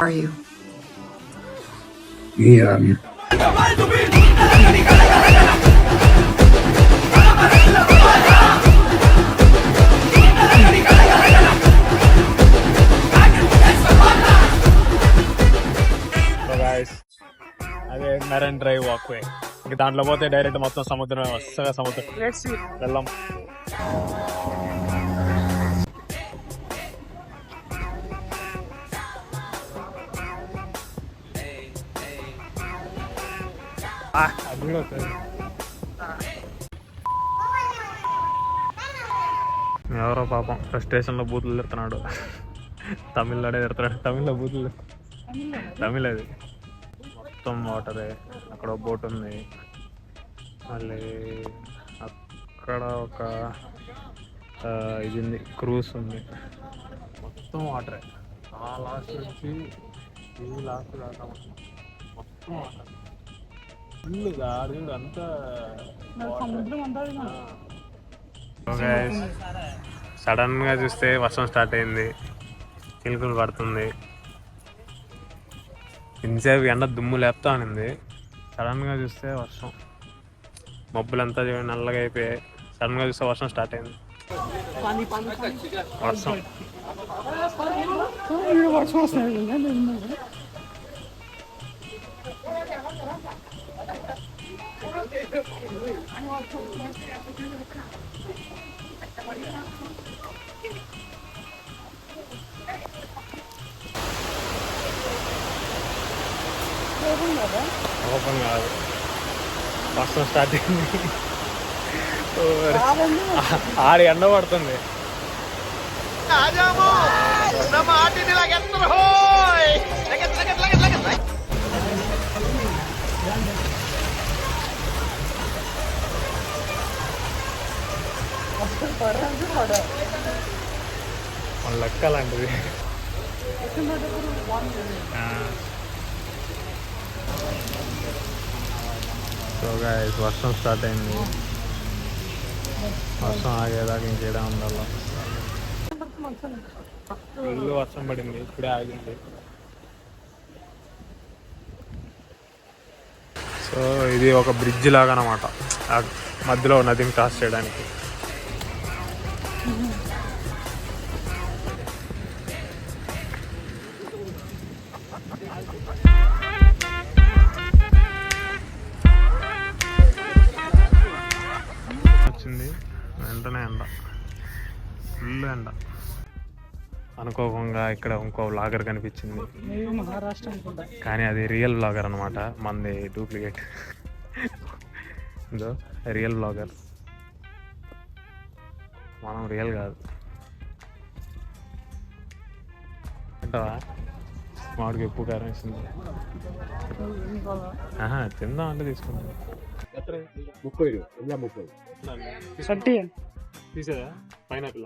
are you? Yeah. అదే marine drive walkway. ఇంక దాంట్లో పోతే డైరెక్ట్ మొత్తం సముద్రం వరుసగా సముద్రం వెళ్ళాం. అది కూడా వస్తుంది. ఎవరో పాపం ఫ్రస్ట్రేషన్లో బూతులు తిడుతున్నాడు. తమిళనాడే తిడుతున్నాడు. తమిళ్లో బూతులు. తమిళ అది మొత్తం వాటరే. అక్కడ ఒక బోట్ ఉంది, మళ్ళీ అక్కడ ఒక ఇది ఉంది, క్రూజ్ ఉంది. మొత్తం వాటరే. ఆ లాస్ట్ నుంచి ఈ లాస్ట్ దాకా మొత్తం వాటర్. ఫుల్ గాడి అంతా సడన్ గా చూస్తే వర్షం స్టార్ట్ అయింది, చినుకులు పడుతుంది. ఇంతసేపు ఎండ దుమ్ము లేపుతా అనింది, సడన్ గా చూస్తే వర్షం. మబ్బులంతా నల్లగా అయిపోయాయి. సడన్ గా చూస్తే వర్షం స్టార్ట్ అయింది. వర్షం ఓపెన్ కాదు, వర్షం స్టార్ట్ అయింది. ఆడి ఎండ పడుతుంది. మన లెక్క అలాంటిది. సో గైస్, వర్షం స్టార్ట్ అయింది. వర్షం ఆగేదాకా ఇంకేడా ఉండాలి. ఫుల్ వర్షం పడింది, ఇప్పుడే ఆగింది. సో ఇది ఒక బ్రిడ్జ్ లాగా అన్నమాట, మధ్యలో నదిని క్రాస్ చేయడానికి. వచ్చింది వెంటనే ఎండ, ఫుల్ ఎండ. అనుకోకుండా ఇక్కడ ఇంకో వ్లాగర్ కనిపించింది, కానీ అది రియల్ వ్లాగర్ అనమాట, మనది డూప్లికేట్. ఇదో రియల్ వ్లాగర్, మనం రియల్ కాదు. తింటావా? మామిడికి ఉప్పు కారం వేసింది. తిందాం అంటే తీసుకుందాం. తీసేదా? పైనాపిల్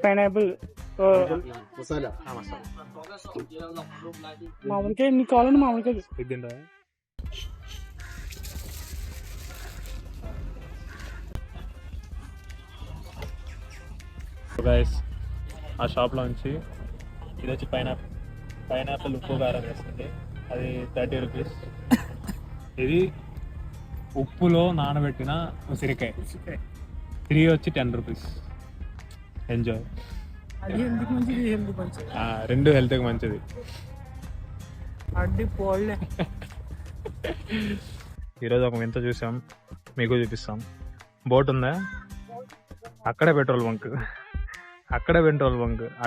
పైనాపిల్ మామిడికాయ నీకు కావాలండి, మామిడికాయ తింటా. గైస్, ఆ షాప్లో నుంచి ఇది వచ్చి పైనాపిల్ ఉప్పు కారం వేస్తుంది, అది 30 రూపీస్. ఇది ఉప్పులో నానబెట్టిన ఉసిరికాయ 3 వచ్చి 10 రూపీస్. ఎంజాయ్. రెండు హెల్త్కి మంచిది. ఈరోజు ఒక వింత చూసాం, మీకు చూపిస్తాం. బోట్ ఉందా, అక్కడే పెట్రోల్ బంక్,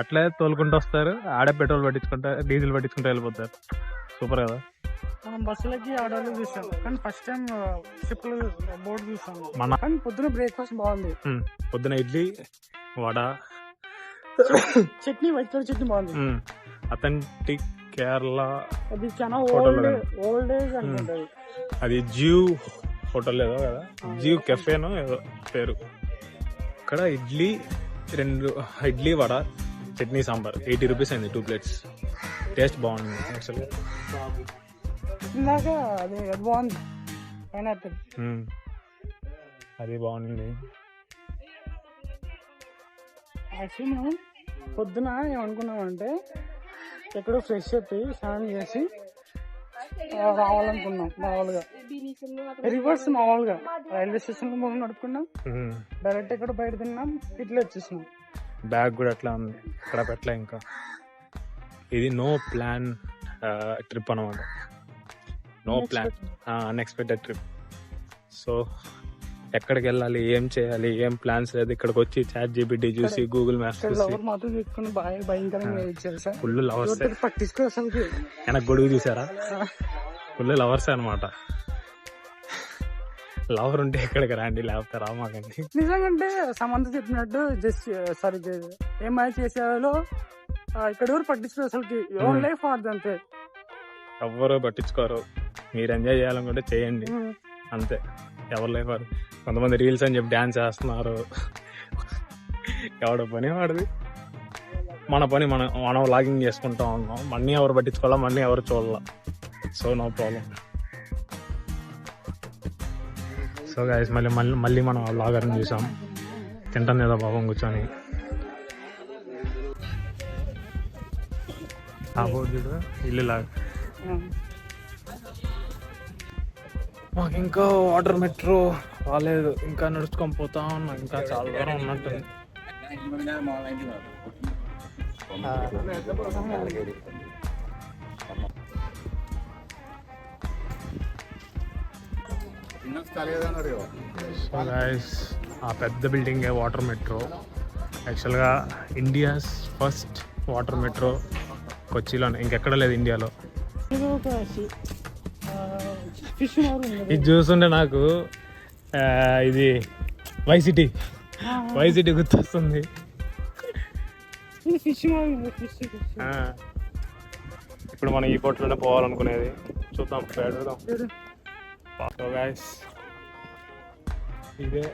అట్లే తోలుకుంటూ వస్తారు. ఆడే పెట్రోల్ పట్టించుకుంటా, డీజిల్ పట్టించుకుంటూ వెళ్ళిపోతారు. సూపర్ కదా. మనం బస్సులకి ఆటోలు చూసాం, కానీ ఫస్ట్ టైం షిప్ బోట్ చూసాం. కానీ పొద్దున బ్రేక్ఫాస్ట్ బాగుంది. పొద్దున ఇడ్లీ, వడ, చట్నీ, వైట్ కలర్ చట్నీ బాగుంది. అథెంటిక్ కేరళ. అది చాలా ఓల్డ్ ఏజ్ అనుకుంటుంది. అది జియో హోటల్ ఏదో కదా, జియో కెఫేనో ఏదో పేరు. ఇక్కడ ఇడ్లీ, 2 ఇడ్లీ, వడ, చట్నీ, సాంబార్ 80 రూపీస్ అయింది 2 ప్లేట్స్. టేస్ట్ బాగుంది యాక్చువల్గా. ఇందాక అది బాగుంది, పైనాపిల్ అది బాగుంది. యాక్చువల్లీ మనం పొద్దున ఏమనుకున్నామంటే ఎక్కడో ఫ్రెష్ చెప్పి స్నానం చేసి రావాలనుకున్నాం. మామూలుగా రివర్స్ మామూలుగా రైల్వే స్టేషన్ లో మనం నడుపుకున్నాం, డైరెక్ట్ ఎక్కడ బయట తిన్నాం, ఇట్లా వచ్చేసినాం. బ్యాగ్ కూడా అట్లా ఉంది, ఇక్కడ పెట్టలే. ఇంకా ఇది నో ప్లాన్ ట్రిప్ అనమాట. No plan, unexpected trip. So ఎక్కడికి వెళ్ళాలి, ఏం చేయాలి, ఏం ప్లాన్స్ లేదు. ఇక్కడికి వచ్చి చాట్ జీపీటీ చూసి, గూగుల్ మ్యాప్స్ చూసి లవర్ మాత్రం తీసుకుని బాగా భయంకరంగా ఇచ్చారు సార్. Full lovers. పట్టించుకో అసలు వెనక గొడుగు చూసారా, ఫుల్ లవర్స్ అనమాట. లవర్ ఉంటే ఇక్కడికి రండి, లేకపోతే రామాకండి. నిజంగా సమంత చెప్పినట్టు జస్ట్ సారీ ఏమైనా చేసేవాళ్ళు ఇక్కడ ఎవరు పట్టించుకో అసలుకి. ఓన్ లైఫ్ అంతే, ఎవ్వరు పట్టించుకోరు. మీరు ఎంజాయ్ చేయాలనుకుంటే చేయండి అంతే. ఎవరి లైఫ్ వారు. కొంతమంది రీల్స్ అని చెప్పి డ్యాన్స్ చేస్తున్నారు. ఎవడ పని వాడిది, మన పని మనం లాగింగ్ చేసుకుంటా ఉన్నాం. మనీ ఎవరు పట్టించుకోవాలా, మనీ ఎవరు చూడాల. So no problem. So guys మళ్ళీ మనం లాగర్ని చూసాం, తింటాను ఏదో పాపం కూర్చొని. చూడు ఇల్లు లాగా. మాకు ఇంకా వాటర్ మెట్రో రాలేదు, ఇంకా నడుచుకొని పోతా ఉన్నాం. ఇంకా చాలా దూరం ఉన్నట్టుంది. సో గైస్ ఆ పెద్ద బిల్డింగే వాటర్ మెట్రో. యాక్చువల్గా ఇండియాస్ ఫస్ట్ వాటర్ మెట్రో కొచ్చిలోనే, ఇంకెక్కడ లేదు ఇండియాలో. ఇది చూస్తుంటే నాకు ఇది వైసిటీ గుర్తొస్తుంది. ఇప్పుడు మనం ఈ పోర్ట్లోనే పోవాలనుకునేది. చూద్దాం, పెడదాం. సో గైస్ ఇదే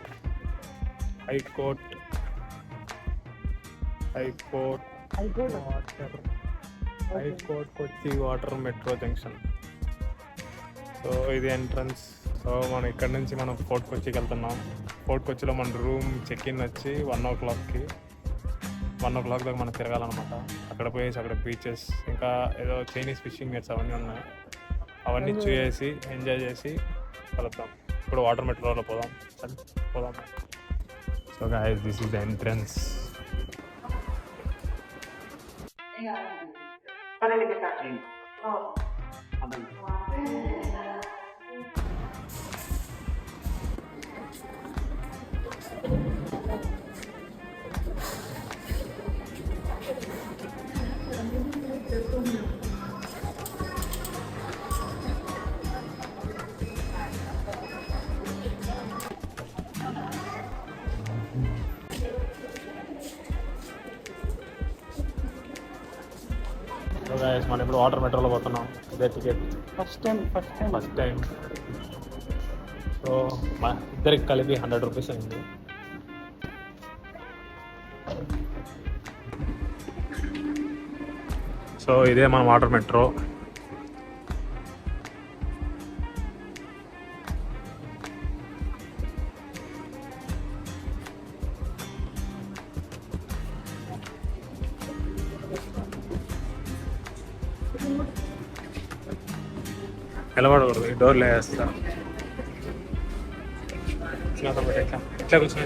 హైకోర్ట్ కొచ్చి వాటర్ మెట్రో జంక్షన్. సో ఇది ఎంట్రన్స్. సో మనం ఇక్కడ నుంచి మనం ఫోర్ట్ కొచ్చికి వెళ్తున్నాం. ఫోర్ట్ కొచ్చిలో మన రూమ్ చెక్ ఇన్ వచ్చి 1 o'clock దాకా మనం తిరగాలన్నమాట. అక్కడ పోయేసి అక్కడ బీచెస్, ఇంకా ఏదో చైనీస్ ఫిషింగ్ నెట్స్ అవన్నీ ఉన్నాయి. అవన్నీ చూసేసి ఎంజాయ్ చేసి కలుద్దాం. ఇప్పుడు వాటర్ మెట్రోలో పోదాం. So guys this is the entrance. మనం ఇప్పుడు వాటర్ మెట్రోలో పోతున్నాం. ఇదే టికెట్ ఫస్ట్ టైం. సో మా ఇద్దరికి కలిపి 100 రూపీస్ అయింది. సో ఇదే మన వాటర్ మెట్రో. నిలబడకూడదు, ఈ డోర్లో వేస్తా. ఇట్లా కూర్చో.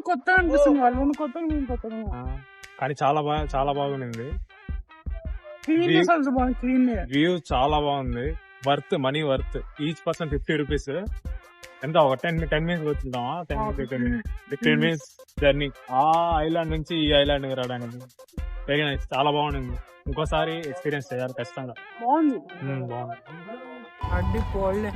కొత్త అనిపిస్తుంది, వాళ్ళు కొత్తగా మేము కొత్తగా. కానీ చాలా బాగుంది. క్లీన్ అసలు బాగా క్లీన్. వ్యూ చాలా బాగుంది. Money worth. Each person 50 rupees. ఎంత ఒక 10 మినిట్స్ వచ్చిందామా? 15 మినిట్స్ జర్నీ ఆ ఐలాండ్ నుంచి ఈ ఐలాండ్ రావడానికి. వెరీ నైస్, చాలా బాగుంది. ఇంకోసారి ఎక్స్పీరియన్స్ చేయాలి ఖచ్చితంగా. బాగుంది. బాగుంది. అడ్డి పోలే.